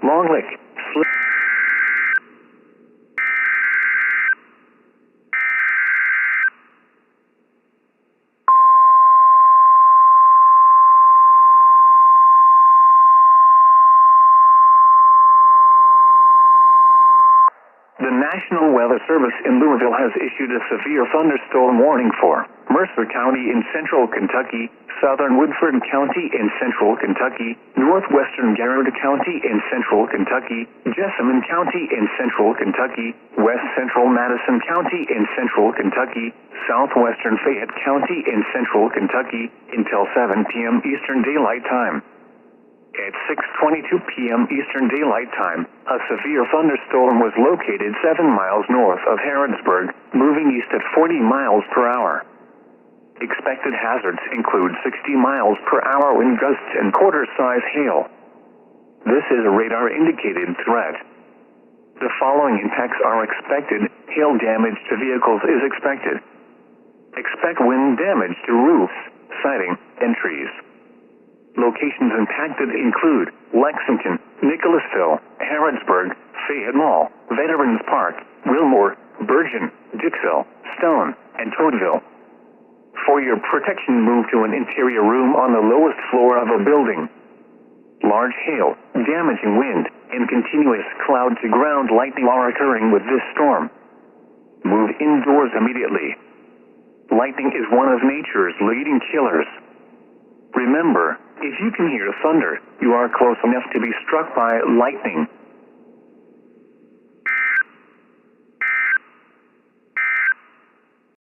Long Lick, The National Weather Service in Louisville has issued a severe thunderstorm warning for Mercer County in central Kentucky, southern Woodford County in central Kentucky, northwestern Garrett County in central Kentucky, Jessamine County in central Kentucky, west central Madison County in central Kentucky, southwestern Fayette County in central Kentucky, until 7 p.m. Eastern Daylight Time. At 6:22 p.m. Eastern Daylight Time, a severe thunderstorm was located 7 miles north of Harrodsburg, moving east at 40 miles per hour. Expected hazards include 60 miles per hour wind gusts and quarter-size hail. This is a radar-indicated threat. The following impacts are expected. Hail damage to vehicles is expected. Expect wind damage to roofs, siding, and trees. Locations impacted include Lexington, Nicholasville, Harrodsburg, Fayette Mall, Veterans Park, Wilmore, Bergen, Dixville, Stone, and Toadville. For your protection, move to an interior room on the lowest floor of a building. Large hail, damaging wind, and continuous cloud-to-ground lightning are occurring with this storm. Move indoors immediately. Lightning is one of nature's leading killers. Remember, if you can hear thunder, you are close enough to be struck by lightning.